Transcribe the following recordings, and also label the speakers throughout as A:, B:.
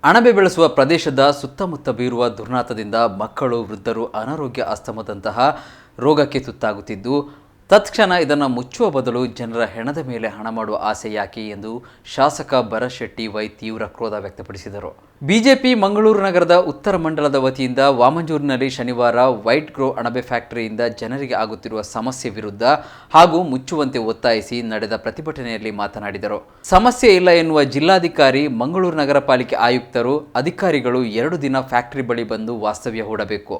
A: ಅಣಬೆ ಬೆಳೆಸುವ ಪ್ರದೇಶದ ಸುತ್ತಮುತ್ತ ಬೀರುವ ದುರ್ನಾತದಿಂದ ಮಕ್ಕಳು, ವೃದ್ಧರು ಅನಾರೋಗ್ಯ, ಅಸ್ತಮದಂತಹ ರೋಗಕ್ಕೆ ತುತ್ತಾಗುತ್ತಿದ್ದು, ತತ್ಕ್ಷಣ ಇದನ್ನು ಮುಚ್ಚುವ ಬದಲು ಜನರ ಹೆಣದ ಮೇಲೆ ಹಣ ಮಾಡುವ ಆಸೆ ಯಾಕೆ ಎಂದು ಶಾಸಕ ಭರತ್ ಶೆಟ್ಟಿ ವೈ ತೀವ್ರ ಕ್ರೋಧ ವ್ಯಕ್ತಪಡಿಸಿದರು. ಬಿಜೆಪಿ ಮಂಗಳೂರು ನಗರದ ಉತ್ತರ ಮಂಡಲದ ವತಿಯಿಂದ ವಾಮಂಜೂರಿನಲ್ಲಿ ಶನಿವಾರ ವೈಟ್ ಗ್ರೋ ಅಣಬೆ ಫ್ಯಾಕ್ಟರಿಯಿಂದ ಜನರಿಗೆ ಆಗುತ್ತಿರುವ ಸಮಸ್ಯೆ ವಿರುದ್ಧ ಹಾಗೂ ಮುಚ್ಚುವಂತೆ ಒತ್ತಾಯಿಸಿ ನಡೆದ ಪ್ರತಿಭಟನೆಯಲ್ಲಿ ಮಾತನಾಡಿದರು. ಸಮಸ್ಯೆ ಇಲ್ಲ ಎನ್ನುವ ಜಿಲ್ಲಾಧಿಕಾರಿ, ಮಂಗಳೂರು ನಗರ ಪಾಲಿಕೆ ಆಯುಕ್ತರು, ಅಧಿಕಾರಿಗಳು 2 ದಿನ ಫ್ಯಾಕ್ಟರಿ ಬಳಿ ಬಂದು ವಾಸ್ತವ್ಯ ಹೂಡಬೇಕು.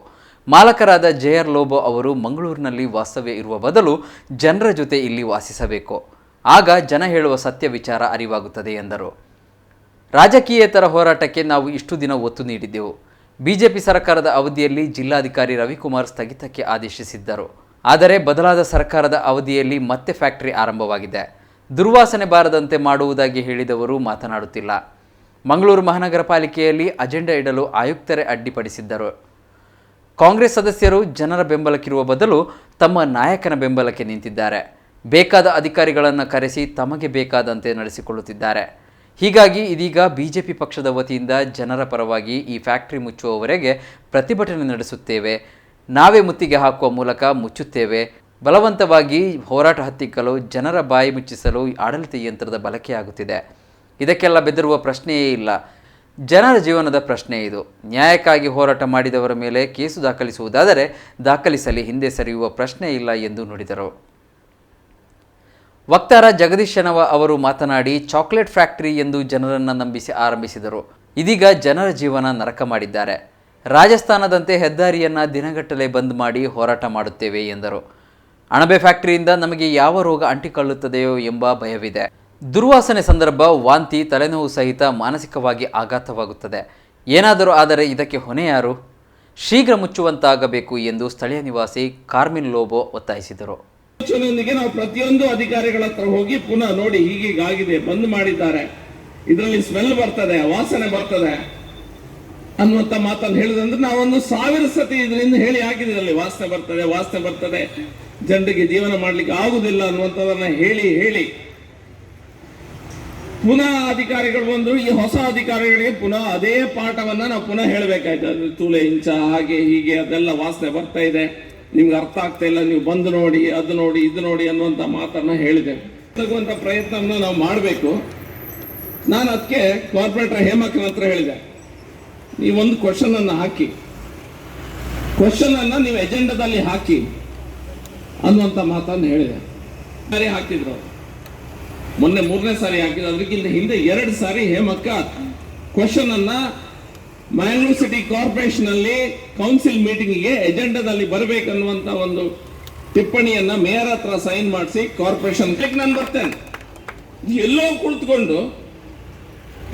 A: ಮಾಲಕರಾದ ಜೆಆರ್ ಲೋಬೋ ಅವರು ಮಂಗಳೂರಿನಲ್ಲಿ ವಾಸ್ತವ್ಯ ಇರುವ ಬದಲು ಜನರ ಜೊತೆ ಇಲ್ಲಿ ವಾಸಿಸಬೇಕು. ಆಗ ಜನ ಹೇಳುವ ಸತ್ಯ ವಿಚಾರ ಅರಿವಾಗುತ್ತದೆ ಎಂದರು. ರಾಜಕೀಯೇತರ ಹೋರಾಟಕ್ಕೆ ನಾವು ಇಷ್ಟು ದಿನ ಒತ್ತು ನೀಡಿದ್ದೆವು. ಬಿಜೆಪಿ ಸರ್ಕಾರದ ಅವಧಿಯಲ್ಲಿ ಜಿಲ್ಲಾಧಿಕಾರಿ ರವಿಕುಮಾರ್ ಸ್ಥಗಿತಕ್ಕೆ ಆದೇಶಿಸಿದ್ದರು. ಆದರೆ ಬದಲಾದ ಸರ್ಕಾರದ ಅವಧಿಯಲ್ಲಿ ಮತ್ತೆ ಫ್ಯಾಕ್ಟರಿ ಆರಂಭವಾಗಿದೆ. ದುರ್ವಾಸನೆ ಬಾರದಂತೆ ಮಾಡುವುದಾಗಿ ಹೇಳಿದವರು ಮಾತನಾಡುತ್ತಿಲ್ಲ. ಮಂಗಳೂರು ಮಹಾನಗರ ಪಾಲಿಕೆಯಲ್ಲಿ ಅಜೆಂಡಾ ಇಡಲು ಆಯುಕ್ತರೇ ಅಡ್ಡಿಪಡಿಸಿದ್ದರು. ಕಾಂಗ್ರೆಸ್ ಸದಸ್ಯರು ಜನರ ಬೆಂಬಲಕ್ಕಿರುವ ಬದಲು ತಮ್ಮ ನಾಯಕನ ಬೆಂಬಲಕ್ಕೆ ನಿಂತಿದ್ದಾರೆ. ಬೇಕಾದ ಅಧಿಕಾರಿಗಳನ್ನು ಕರೆಸಿ ತಮಗೆ ಬೇಕಾದಂತೆ ನಡೆಸಿಕೊಳ್ಳುತ್ತಿದ್ದಾರೆ. ಹೀಗಾಗಿ ಇದೀಗ ಬಿಜೆಪಿ ಪಕ್ಷದ ವತಿಯಿಂದ ಜನರ ಪರವಾಗಿ ಈ ಫ್ಯಾಕ್ಟರಿ ಮುಚ್ಚುವವರೆಗೆ ಪ್ರತಿಭಟನೆ ನಡೆಸುತ್ತೇವೆ, ನಾವೇ ಮುತ್ತಿಗೆ ಹಾಕುವ ಮೂಲಕ ಮುಚ್ಚುತ್ತೇವೆ, ಬಲವಂತವಾಗಿ ಹೋರಾಟ ಹತ್ತಿಕ್ಕಲು, ಜನರ ಬಾಯಿ ಮುಚ್ಚಿಸಲು ಆಡಳಿತ ಯಂತ್ರದ ಬಳಕೆಯಾಗುತ್ತಿದೆ. ಇದಕ್ಕೆಲ್ಲ ಬೆದರುವ ಪ್ರಶ್ನೆಯೇ ಇಲ್ಲ. ಜನರ ಜೀವನದ ಪ್ರಶ್ನೆ ಇದು. ನ್ಯಾಯಕ್ಕಾಗಿ ಹೋರಾಟ ಮಾಡಿದವರ ಮೇಲೆ ಕೇಸು ದಾಖಲಿಸುವುದಾದರೆ ದಾಖಲಿಸಲಿ, ಹಿಂದೆ ಸರಿಯುವ ಪ್ರಶ್ನೆ ಇಲ್ಲ ಎಂದು ನುಡಿದರು. ವಕ್ತಾರ ಜಗದೀಶ್ ಶೆಣವ ಅವರು ಮಾತನಾಡಿ, ಚಾಕ್ಲೇಟ್ ಫ್ಯಾಕ್ಟರಿ ಎಂದು ಜನರನ್ನು ನಂಬಿಸಿ ಆರಂಭಿಸಿದರು. ಇದೀಗ ಜನರ ಜೀವನ ನರಕ ಮಾಡಿದ್ದಾರೆ. ರಾಜಸ್ಥಾನದಂತೆ ಹೆದ್ದಾರಿಯನ್ನು ದಿನಗಟ್ಟಲೆ ಬಂದ್ ಮಾಡಿ ಹೋರಾಟ ಮಾಡುತ್ತೇವೆ ಎಂದರು. ಅಣಬೆ ಫ್ಯಾಕ್ಟರಿಯಿಂದ ನಮಗೆ ಯಾವ ರೋಗ ಅಂಟಿಕೊಳ್ಳುತ್ತದೆಯೋ ಎಂಬ ಭಯವಿದೆ. ದುರ್ವಾಸನೆ ಸಂದರ್ಭ ವಾಂತಿ, ತಲೆನೋವು ಸಹಿತ ಮಾನಸಿಕವಾಗಿ ಆಘಾತವಾಗುತ್ತದೆ. ಏನಾದರೂ ಆದರೆ ಇದಕ್ಕೆ ಹೊಣೆ ಯಾರು? ಶೀಘ್ರ ಮುಚ್ಚುವಂತಾಗಬೇಕು ಎಂದು ಸ್ಥಳೀಯ ನಿವಾಸಿ ಕಾರ್ಮಿನ್ ಲೋಬೋ ಒತ್ತಾಯಿಸಿದರು.
B: ನಾವು ಪ್ರತಿಯೊಂದು ಅಧಿಕಾರಿಗಳ ಹತ್ರ ಹೋಗಿ ಪುನಃ ನೋಡಿ, ಹೀಗೀಗಾಗಿದೆ, ಬಂದ್ ಮಾಡಿದ್ದಾರೆ, ಇದರಲ್ಲಿ ಸ್ಮೆಲ್ ಬರ್ತದೆ, ವಾಸನೆ ಬರ್ತದೆ ಅನ್ನುವಂತ ಮಾತನ್ನು ಹೇಳಿದಂದ್ರೆ ನಾವೊಂದು 1000 ಸತಿ ಇದರಿಂದ ಹೇಳಿ ಹಾಕಿದ್ರಲ್ಲಿ ವಾಸನೆ ಬರ್ತದೆ, ಜನರಿಗೆ ಜೀವನ ಮಾಡ್ಲಿಕ್ಕೆ ಆಗುದಿಲ್ಲ ಅನ್ನುವಂಥದ್ದನ್ನ ಹೇಳಿ ಪುನಃ ಅಧಿಕಾರಿಗಳು ಬಂದ್ರು. ಈ ಹೊಸ ಅಧಿಕಾರಿಗಳಿಗೆ ಪುನಃ ಅದೇ ಪಾಠವನ್ನ ನಾವು ಪುನಃ ಹೇಳಬೇಕಾಯ್ತು. ಅದು ತೂಲೆ ಇಂಚ ಹಾಗೆ ಹೀಗೆ ಅದೆಲ್ಲ ವಾಸನೆ ಬರ್ತಾ ಇದೆ, ನಿಮ್ಗೆ ಅರ್ಥ ಆಗ್ತಾ ಇಲ್ಲ, ನೀವು ಬಂದು ನೋಡಿ, ಅದು ನೋಡಿ, ಇದು ನೋಡಿ ಅನ್ನುವಂಥ ಮಾತನ್ನ ಹೇಳಿದೆ. ತಗುವಂತ ಪ್ರಯತ್ನವನ್ನು ನಾವು ಮಾಡಬೇಕು. ನಾನು ಅದಕ್ಕೆ ಕಾರ್ಪೊರೇಟರ್ ಹೇಮಕನ ಹತ್ರ ಹೇಳಿದೆ, ನೀವೊಂದು ಕ್ವಶನ್ ಅನ್ನು ಹಾಕಿ, ಕ್ವಶನ್ ಅನ್ನ ನೀವು ಎಜೆಂಡಾದಲ್ಲಿ ಹಾಕಿ ಅನ್ನುವಂಥ ಮಾತನ್ನು ಹೇಳಿದೆ. ಸರಿ ಹಾಕಿದ್ರು, ಮೊನ್ನೆ 3ನೇ ಸಾರಿ ಹಾಕಿದ್ರು. ಅದಕ್ಕಿಂತ ಹಿಂದೆ 2 ಸಾರಿ ಹೇಮಕ್ಕ ಕ್ವಶನ್ ಅನ್ನ ಮ್ಯಾಂಗ್ಳೂರ್ ಸಿಟಿ ಕಾರ್ಪೊರೇಷನ್ ಅಲ್ಲಿ ಕೌನ್ಸಿಲ್ ಮೀಟಿಂಗ್ಗೆ ಎಜೆಂಡಾದಲ್ಲಿ ಬರಬೇಕನ್ನುವಂತ ಒಂದು ಟಿಪ್ಪಣಿಯನ್ನ ಮೇಯರ್ ಹತ್ರ ಸೈನ್ ಮಾಡಿಸಿ ಕಾರ್ಪೊರೇಷನ್ ನಾನು ಬರ್ತೇನೆ. ಎಲ್ಲೋ ಕುಳಿತುಕೊಂಡು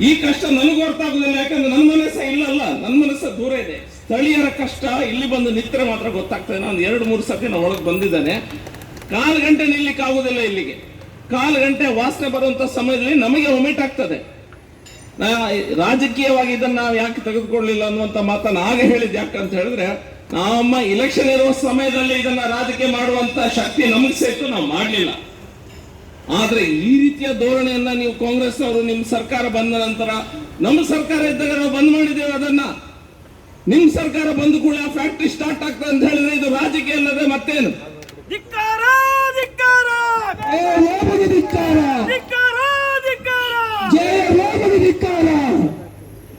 B: ಈ ಕಷ್ಟ ನನಗೂ ಅರ್ಥ ಆಗುದಿಲ್ಲ, ಯಾಕಂದ್ರೆ ನನ್ನ ಮನಸ್ಸ ಇಲ್ಲಲ್ಲ, ನನ್ನ ಮನಸ್ಸ ದೂರ ಇದೆ. ಸ್ಥಳೀಯರ ಕಷ್ಟ ಇಲ್ಲಿ ಬಂದು ನಿತ್ರೆ ಮಾತ್ರ ಗೊತ್ತಾಗ್ತದೆ. ನಾನು 2-3 ಸತಿ ನಾನು ಒಳಗೆ ಬಂದಿದ್ದೇನೆ. 1/4 ಗಂಟೆ ನಿಲ್ಲಿಕ್ಕೆ ಆಗುದಿಲ್ಲ. ಇಲ್ಲಿಗೆ 1/4 ಗಂಟೆ ವಾಸನೆ ಬರುವಂತ ಸಮಯದಲ್ಲಿ ನಮಗೆ ಒಮಿಟ್ ಆಗ್ತದೆ. ರಾಜಕೀಯವಾಗಿ ಇದನ್ನ ನಾವು ಯಾಕೆ ತೆಗೆದುಕೊಳ್ಳಲಿಲ್ಲ ಅನ್ನುವಂತ ಮಾತನ್ನು ಆಗ ಹೇಳಿದ್ ಯಾಕಂತ ಹೇಳಿದ್ರೆ, ನಮ್ಮ ಇಲೆಕ್ಷನ್ ಇರುವ ಸಮಯದಲ್ಲಿ ಇದನ್ನ ರಾಜಕೀಯ ಮಾಡುವಂತ ಶಕ್ತಿ ನಮಗೆ ಸೇರಿತು, ನಾವು ಮಾಡಲಿಲ್ಲ. ಆದ್ರೆ ಈ ರೀತಿಯ ಧೋರಣೆಯನ್ನ ನೀವು ಕಾಂಗ್ರೆಸ್ ಅವರು ನಿಮ್ಮ ಸರ್ಕಾರ ಬಂದ ನಂತರ, ನಮ್ಮ ಸರ್ಕಾರ ಇದ್ದಾಗ ನಾವು ಬಂದ್ ಮಾಡಿದ್ದೇವೆ ಅದನ್ನ. ನಿಮ್ ಸರ್ಕಾರ ಬಂದ ಕೂಡ ಆ ಫ್ಯಾಕ್ಟರಿ ಸ್ಟಾರ್ಟ್ ಆಗ್ತದೆ ಅಂತ ಹೇಳಿದ್ರೆ ಇದು ರಾಜಕೀಯ ಅಲ್ಲದೆ ಮತ್ತೇನು?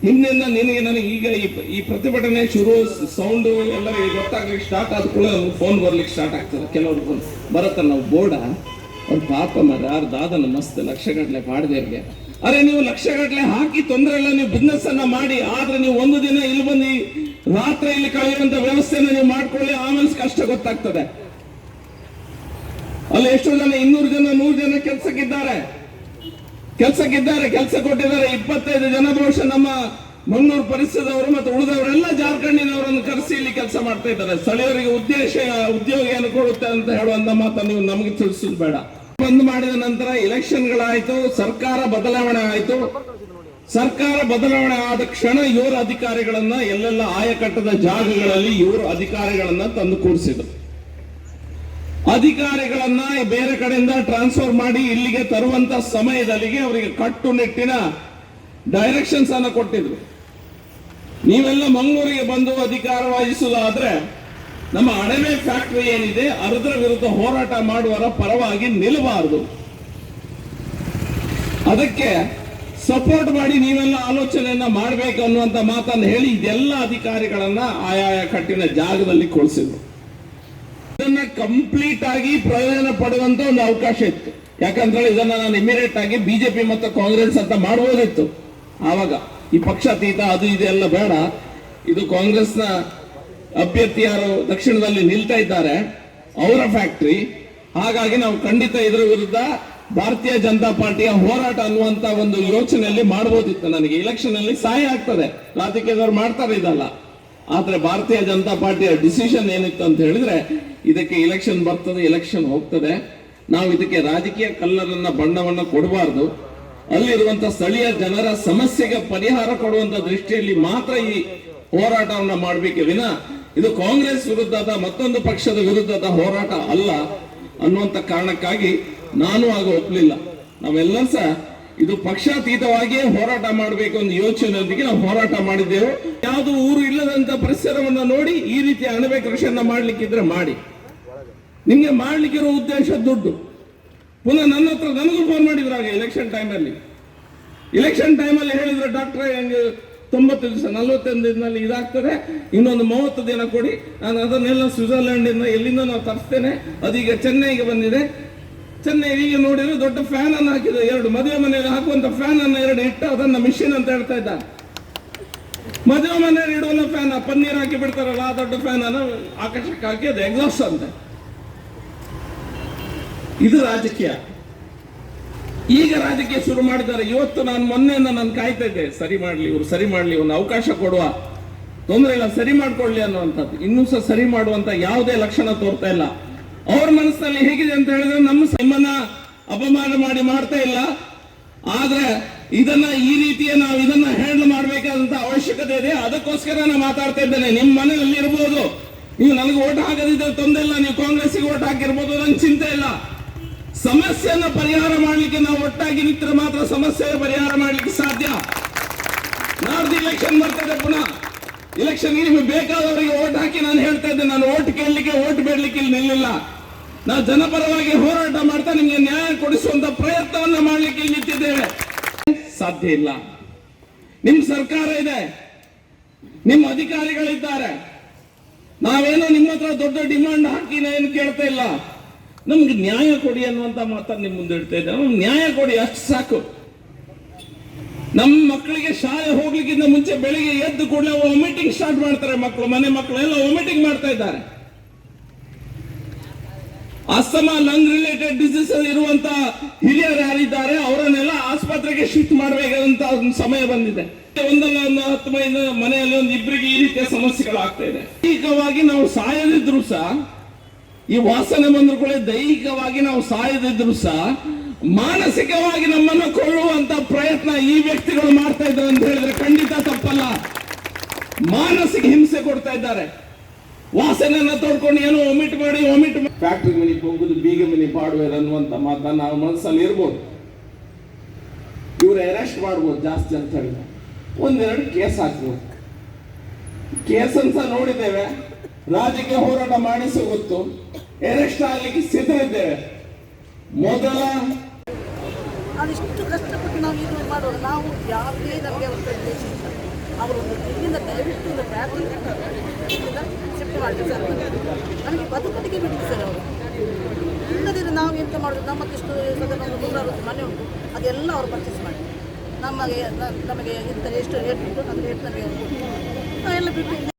B: ಹಿಂದಿನ ನಿನಗೆ ನನಗೆ ಈಗ ಈ ಪ್ರತಿಭಟನೆ ಶುರು ಸೌಂಡ್ ಎಲ್ಲರಿಗೆ ಗೊತ್ತಾಗ್ಲಿಕ್ಕೆ ಸ್ಟಾರ್ಟ್ ಆದ ಕೂಡ ಫೋನ್ ಬರ್ಲಿಕ್ಕೆ ಸ್ಟಾರ್ಟ್ ಆಗ್ತದೆ. ಕೆಲವರು ಫೋನ್ ಬರತ್ತ, ನಾವು ಬೋರ್ಡ ಅವ್ರ ಪಾಪ ಮರ ಯಾರು ದಾದನ ಮಸ್ತ್ ಲಕ್ಷಗಟ್ಟಲೆ ಮಾಡಿದವ್ರಿಗೆ, ಅರೆ ನೀವು ಲಕ್ಷಗಟ್ಟಲೆ ಹಾಕಿ ತೊಂದರೆ ಇಲ್ಲ, ನೀವು ಬಿಸ್ನೆಸ್ ಅನ್ನ ಮಾಡಿ. ಆದ್ರೆ ನೀವು ಒಂದು ದಿನ ಇಲ್ಲಿ ಬಂದು ರಾತ್ರಿ ಇಲ್ಲಿ ಕಳೆಯುವಂತ ವ್ಯವಸ್ಥೆನ ನೀವು ಮಾಡ್ಕೊಳ್ಳಿ, ಆಮೇಲೆ ಕಷ್ಟ ಗೊತ್ತಾಗ್ತದೆ. ಅಲ್ಲಿ ಎಷ್ಟೋ ಜನ 200 ಜನ 100 ಜನ ಕೆಲಸಕ್ಕಿದ್ದಾರೆ, ಕೆಲಸ ಕೊಟ್ಟಿದ್ದಾರೆ. 25 ಜನ ಬಹುಶಃ ನಮ್ಮ ಮಂಗಳೂರು ಪರಿಸರದವರು ಮತ್ತು ಉಳಿದವರೆಲ್ಲ ಜಾರ್ಖಂಡಿನವರನ್ನು ಕರೆಸಿ ಇಲ್ಲಿ ಕೆಲಸ ಮಾಡ್ತಾ ಇದ್ದಾರೆ. ಸ್ಥಳೀಯರಿಗೆ ಉದ್ಯೋಗ ಕೊಡುತ್ತೆ ಅಂತ ಹೇಳುವಂತ ಮಾತನ್ನು ನೀವು ನಮಗೆ ತಿಳಿಸೋದು ಬೇಡ. ಬಂದ್ ಮಾಡಿದ ನಂತರ ಎಲೆಕ್ಷನ್ಗಳಾಯ್ತು, ಸರ್ಕಾರ ಬದಲಾವಣೆ ಆಯ್ತು. ಸರ್ಕಾರ ಬದಲಾವಣೆ ಆದ ಕ್ಷಣ ಇವರು ಅಧಿಕಾರಿಗಳನ್ನ ಎಲ್ಲೆಲ್ಲ ಆಯಕಟ್ಟದ ಜಾಗಗಳಲ್ಲಿ ಇವರು ಅಧಿಕಾರಿಗಳನ್ನ ತಂದು ಕೂರಿಸಿದ್ರು. ಅಧಿಕಾರಿಗಳನ್ನ ಬೇರೆ ಕಡೆಯಿಂದ ಟ್ರಾನ್ಸ್ಫರ್ ಮಾಡಿ ಇಲ್ಲಿಗೆ ತರುವಂತ ಸಮಯದಲ್ಲಿ ಅವರಿಗೆ ಕಟ್ಟುನಿಟ್ಟಿನ ಡೈರೆಕ್ಷನ್ಸ್ ಅನ್ನು ಕೊಟ್ಟಿದ್ರು. ನೀವೆಲ್ಲ ಮಂಗಳೂರಿಗೆ ಬಂದು ಅಧಿಕಾರ ವಹಿಸುವುದಾದ್ರೆ ನಮ್ಮ ಅಣಬೆ ಫ್ಯಾಕ್ಟರಿ ಏನಿದೆ ಅದರ ವಿರುದ್ಧ ಹೋರಾಟ ಮಾಡುವವರ ಪರವಾಗಿ ನಿಲ್ಲಬಾರದು. ಅದಕ್ಕೆ ಸಪೋರ್ಟ್ ಮಾಡಿ ನೀವೆಲ್ಲ ಆಲೋಚನೆಯನ್ನ ಮಾಡಬೇಕು ಅನ್ನುವಂತ ಮಾತನ್ನು ಹೇಳಿ ಇದೆಲ್ಲ ಅಧಿಕಾರಿಗಳನ್ನ ಆಯಾಯ ಕಟ್ಟಿನ ಜಾಗದಲ್ಲಿ ಕೊಡಿಸಿದ್ರು. ಇದನ್ನ ಕಂಪ್ಲೀಟ್ ಆಗಿ ಪ್ರಯೋಜನ ಪಡುವಂತ ಒಂದು ಅವಕಾಶ ಇತ್ತು. ಯಾಕಂದ್ರೆ ಇದನ್ನ ನಾನು ಇಮಿಡಿಯೇಟ್ ಆಗಿ ಬಿಜೆಪಿ ಮತ್ತು ಕಾಂಗ್ರೆಸ್ ಅಂತ ಮಾಡಬಹುದಿತ್ತು. ಆವಾಗ ಈ ಪಕ್ಷಾತೀತ ಅದು ಇದೆಲ್ಲ ಬೇಡ, ಇದು ಕಾಂಗ್ರೆಸ್ನ ಅಭ್ಯರ್ಥಿ ಯಾರು ದಕ್ಷಿಣದಲ್ಲಿ ನಿಲ್ತಾ ಇದ್ದಾರೆ ಅವರ ಫ್ಯಾಕ್ಟರಿ, ಹಾಗಾಗಿ ನಾವು ಖಂಡಿತ ಇದರ ವಿರುದ್ಧ ಭಾರತೀಯ ಜನತಾ ಪಾರ್ಟಿಯ ಹೋರಾಟ ಅನ್ನುವಂತ ಒಂದು ಯೋಚನೆಯಲ್ಲಿ ಮಾಡಬಹುದಿತ್ತು. ನನಗೆ ಇಲೆಕ್ಷನ್ ಅಲ್ಲಿ ಸಹಾಯ ಆಗ್ತದೆ, ರಾಜಕೀಯದವ್ರು ಮಾಡ್ತಾರೆ ಇದಲ್ಲ. ಆದ್ರೆ ಭಾರತೀಯ ಜನತಾ ಪಾರ್ಟಿಯ ಡಿಸಿಷನ್ ಏನಿತ್ತು ಅಂತ ಹೇಳಿದ್ರೆ, ಇದಕ್ಕೆ ಇಲೆಕ್ಷನ್ ಬರ್ತದೆ, ಇಲೆಕ್ಷನ್ ಹೋಗ್ತದೆ, ನಾವು ಇದಕ್ಕೆ ರಾಜಕೀಯ ಕಲ್ಲರನ್ನ ಬಣ್ಣವನ್ನ ಕೊಡಬಾರದು, ಅಲ್ಲಿರುವಂತ ಸ್ಥಳೀಯ ಜನರ ಸಮಸ್ಯೆಗೆ ಪರಿಹಾರ ಕೊಡುವಂತ ದೃಷ್ಟಿಯಲ್ಲಿ ಮಾತ್ರ ಈ ಹೋರಾಟವನ್ನ ಮಾಡಬೇಕೆ ವಿನ ಇದು ಕಾಂಗ್ರೆಸ್ ವಿರುದ್ಧದ ಮತ್ತೊಂದು ಪಕ್ಷದ ವಿರುದ್ಧದ ಹೋರಾಟ ಅಲ್ಲ ಅನ್ನುವಂತ ಕಾರಣಕ್ಕಾಗಿ ನಾನು ಆಗ ಒಪ್ಪಲಿಲ್ಲ. ನಾವೆಲ್ಲ ಸಹ ಇದು ಪಕ್ಷಾತೀತವಾಗಿಯೇ ಹೋರಾಟ ಮಾಡಬೇಕು ಒಂದು ಯೋಚನೆಯೊಂದಿಗೆ ನಾವು ಹೋರಾಟ ಮಾಡಿದ್ದೆವು. ಯಾವುದು ಊರು ಇಲ್ಲದಂತ ಪರಿಸರವನ್ನ ನೋಡಿ ಈ ರೀತಿ ಅಣಬೆ ಕೃಷಿಯನ್ನ ಮಾಡ್ಲಿಕ್ಕಿದ್ರೆ ಮಾಡಿ. ನಿಮ್ಗೆ ಮಾಡ್ಲಿಕ್ಕಿರೋ ಉದ್ದೇಶ ದುಡ್ಡು. ಪುನಃ ನನ್ನ ಹತ್ರ ನನಗೂ ಫೋನ್ ಮಾಡಿದ್ರು ಆಗ ಇಲೆಕ್ಷನ್ ಟೈಮಲ್ಲಿ ಹೇಳಿದ್ರು, ಡಾಕ್ಟ್ರೆ ಹೆಂಗೆ 90 ದಿವಸ 41 ದಿನದಲ್ಲಿ ಇದಾಗ್ತದೆ, ಇನ್ನೊಂದು 30 ದಿನ ಕೊಡಿ, ನಾನು ಅದನ್ನೆಲ್ಲ ಸ್ವಿಟ್ಜರ್ಲೆಂಡ್ ಇಂದ ಎಲ್ಲಿಂದ ನಾವು ತರಿಸ್ತೇನೆ, ಅದೀಗ ಚೆನ್ನೈಗೆ ಬಂದಿದೆ. ಚೆನ್ನೈಗೆ ನೋಡಿದ್ರೆ ದೊಡ್ಡ ಫ್ಯಾನ್ ಅನ್ನು ಹಾಕಿದ್ರು, 2 ಮದುವೆ ಮನೆಯಲ್ಲಿ ಹಾಕುವಂತ ಫ್ಯಾನ್ ಅನ್ನು 2 ಇಟ್ಟು ಅದನ್ನ ಮಿಷಿನ್ ಅಂತ ಹೇಳ್ತಾ ಇದ್ದಾರೆ. ಮದುವೆ ಮನೆಯಲ್ಲಿ ಇಡುವಂತ ಫ್ಯಾನ್ ಪನ್ನೀರ್ ಹಾಕಿ ಬಿಡ್ತಾರಲ್ಲ ಆ ದೊಡ್ಡ ಫ್ಯಾನ್ ಅನ್ನು ಆಕಾಶಕ್ಕೆ ಹಾಕಿ ಅದು ಎಕ್ಸಾಸ್ಟ್ ಅಂತ. ಇದು ರಾಜಕೀಯ. ಈಗ ರಾಜಕೀಯ ಶುರು ಮಾಡಿದ್ದಾರೆ. ಇವತ್ತು ನಾನು ಮೊನ್ನೆಯಿಂದ ನಾನು ಕಾಯ್ತಾ ಇದ್ದೆ, ಸರಿ ಮಾಡ್ಲಿ ಇವರು, ಸರಿ ಮಾಡ್ಲಿ, ಒಂದು ಅವಕಾಶ ಕೊಡುವ, ತೊಂದರೆ ಇಲ್ಲ, ಸರಿ ಮಾಡ್ಕೊಳ್ಳಿ ಅನ್ನುವಂಥದ್ದು. ಇನ್ನೂ ಸಹ ಸರಿ ಮಾಡುವಂತ ಯಾವುದೇ ಲಕ್ಷಣ ತೋರ್ತಾ ಇಲ್ಲ. ಅವ್ರ ಮನಸ್ಸಿನಲ್ಲಿ ಹೇಗಿದೆ ಅಂತ ಹೇಳಿದ್ರೆ, ನಮ್ಮನ್ನ ಅಪಮಾನ ಮಾಡಿ ಮಾಡ್ತಾ ಇಲ್ಲ, ಆದ್ರೆ ಇದನ್ನ ಈ ರೀತಿಯ ನಾವು ಇದನ್ನ ಹ್ಯಾಂಡಲ್ ಮಾಡಬೇಕಾದಂತ ಅವಶ್ಯಕತೆ ಇದೆ. ಅದಕ್ಕೋಸ್ಕರ ನಾನು ಮಾತಾಡ್ತಾ ಇದ್ದೇನೆ. ನಿಮ್ಮ ಮನೆಯಲ್ಲಿ ಇರ್ಬೋದು, ನೀವು ನನಗೆ ಓಟ್ ಹಾಕದಿದ್ರೆ ತೊಂದರೆ ಇಲ್ಲ, ನೀವು ಕಾಂಗ್ರೆಸ್ಗೆ ಓಟ್ ಹಾಕಿರ್ಬೋದು, ನಂಗೆ ಚಿಂತೆ ಇಲ್ಲ. ಸಮಸ್ಯೆಯನ್ನ ಪರಿಹಾರ ಮಾಡಲಿಕ್ಕೆ ನಾವು ಒಟ್ಟಾಗಿ ನಿಂತರೆ ಮಾತ್ರ ಸಮಸ್ಯೆ ಪರಿಹಾರ ಮಾಡಲಿಕ್ಕೆ ಸಾಧ್ಯ. ನಾಡ್ದು ಇಲೆಕ್ಷನ್ ಬರ್ತದೆ, ಪುನಃ ಇಲೆಕ್ಷನ್ ನಿಮಗೆ ಬೇಕಾದವರಿಗೆ ಓಟ್ ಹಾಕಿ. ನಾನು ಹೇಳ್ತಾ ಇದ್ದೆ, ನಾನು ಓಟ್ ಕೇಳಲಿಕ್ಕೆ ಓಟ್ ಬೇಡಲಿಕ್ಕೆ ಇಲ್ಲಿ ನಿಲ್ಲಿಲ್ಲ. ನಾವು ಜನಪರವಾಗಿ ಹೋರಾಟ ಮಾಡ್ತಾ ನಿಮಗೆ ನ್ಯಾಯ ಕೊಡಿಸುವಂತ ಪ್ರಯತ್ನವನ್ನ ಮಾಡಲಿಕ್ಕೆ ಇಲ್ಲಿ ನಿಂತಿದ್ದೇವೆ. ಸಾಧ್ಯ ಇಲ್ಲ. ನಿಮ್ ಸರ್ಕಾರ ಇದೆ, ನಿಮ್ಮ ಅಧಿಕಾರಿಗಳಿದ್ದಾರೆ, ನಾವೇನೋ ನಿಮ್ಮ ಹತ್ರ ದೊಡ್ಡ ಡಿಮಾಂಡ್ ಹಾಕಿ ಏನು ಕೇಳ್ತಾ ಇಲ್ಲ. ನಮ್ಗೆ ನ್ಯಾಯ ಕೊಡಿ ಅನ್ನುವಂತ ಮಾತನ್ನು ನಿಮ್ ಮುಂದೆ ಇಡ್ತಾ ಇದ್ದಾರೆ. ನಮ್ಗೆ ನ್ಯಾಯ ಕೊಡಿ, ಅಷ್ಟು ಸಾಕು. ನಮ್ಮ ಮಕ್ಕಳಿಗೆ ಶಾಲೆ ಹೋಗ್ಲಿಕ್ಕಿಂತ ಮುಂಚೆ ಬೆಳಿಗ್ಗೆ ಎದ್ದು ಕೂಡಲೇ ವಾಮಿಟಿಂಗ್ ಸ್ಟಾರ್ಟ್ ಮಾಡ್ತಾರೆ ಮಕ್ಕಳು, ಮನೆ ಮಕ್ಕಳು ಎಲ್ಲ ವಾಮಿಟಿಂಗ್ ಮಾಡ್ತಾ ಇದ್ದಾರೆ. ಅಸ್ತಮಾ, ಲಂಗ್ ರಿಲೇಟೆಡ್ ಡಿಸೀಸ್ ಇರುವಂತ ಹಿರಿಯರು ಯಾರಿದ್ದಾರೆ ಅವರನ್ನೆಲ್ಲ ಆಸ್ಪತ್ರೆಗೆ ಶಿಫ್ಟ್ ಮಾಡಬೇಕಾದಂತ ಒಂದು ಸಮಯ ಬಂದಿದೆ. ಒಂದಲ್ಲ ಒಂದು 10 ಮನೆಯಲ್ಲಿ ಒಂದು ಇಬ್ಬರಿಗೆ ಈ ರೀತಿಯ ಸಮಸ್ಯೆಗಳಾಗ್ತಾ ಇದೆ. ದೈಹಿಕವಾಗಿ ನಾವು ಸಾಯದಿದ್ರು ಸಹ, ಈ ವಾಸನೆ ಬಂದ್ರು ಕೂಡ ದೈಹಿಕವಾಗಿ ನಾವು ಸಾಯದಿದ್ರು ಸಹ ಮಾನಸಿಕವಾಗಿ ನಮ್ಮನ್ನು ಕೊಳ್ಳುವಂತ ಪ್ರಯತ್ನ ಈ ವ್ಯಕ್ತಿಗಳು ಮಾಡ್ತಾ ಇದ್ದಾರೆ ಅಂತ ಹೇಳಿದ್ರೆ ಖಂಡಿತ ತಪ್ಪಲ್ಲ. ಮಾನಸಿಕ ಹಿಂಸೆ ಕೊಡ್ತಾ ಇದ್ದಾರೆ. ವಾಸನೆಯನ್ನ ತೋಡ್ಕೊಂಡು ಏನೋ ಒಮಿಟ್ ಮಾಡಿ ಫ್ಯಾಕ್ಟ್ರಿ ಮನೆಗೆ ಹೋಗುದು, ಬೀಗ ಮನೆ ಪಾಡುವೇರ್ ಅನ್ನುವಂತ ಮಾತನ್ನ ನಾವು ಮನಸ್ಸಲ್ಲಿ ಇರ್ಬೋದು. ಇವ್ರು ಅರೆಸ್ಟ್ ಮಾಡ್ಬೋದು ಜಾಸ್ತಿ ಅಂತ ಹೇಳಿದ್ರೆ, 1-2 ಕೇಸ್ ಹಾಕ್ಬೋದು. ಕೇಸನ್ನು ಸಹ ನೋಡಿದ್ದೇವೆ, ರಾಜಕೀಯ ಹೋರಾಟ ಮಾಡಿಸಿ ಗೊತ್ತು, ಅರೆಸ್ಟ್ ಆಗ್ಲಿಕ್ಕೆ ಸಿದ್ಧರಿದ್ದೇವೆ. ಮೊದಲ
C: ಅದಿಷ್ಟು ಕಷ್ಟಪಟ್ಟು ನಾವು ಇದು ಮಾಡೋದು, ನಾವು ಯಾವುದೇ ನಮಗೆ ಒಂದು ಉದ್ದೇಶ ಇಲ್ಲ. ಅವರು ಇಲ್ಲಿಂದ ದಯವಿಟ್ಟು ಒಂದು ಫ್ಯಾಕ್ಟ್ರಿ ಶಿಫ್ಟ್ ಮಾಡಿ ಸರ್, ನನಗೆ ಬದುಕಟ್ಟಿಗೆ ಬಿಟ್ಟು ಸರ್. ಅವರು ಇಲ್ಲದಿದ್ರೆ ನಾವು ಎಂತ ಮಾಡೋದು? ನಮ್ಮದಿಷ್ಟು ಒಂದು 160 ಮನೆ ಉಂಟು, ಅದೆಲ್ಲ ಅವರು ಪರ್ಚೇಸ್ ಮಾಡಿ ನಮಗೆ ಇಂಥ ಎಷ್ಟು ರೇಟ್ ಉಂಟು, ಅದು ರೇಟ್ ನಮಗೆ ಎಲ್ಲ ಬಿಟ್ಟು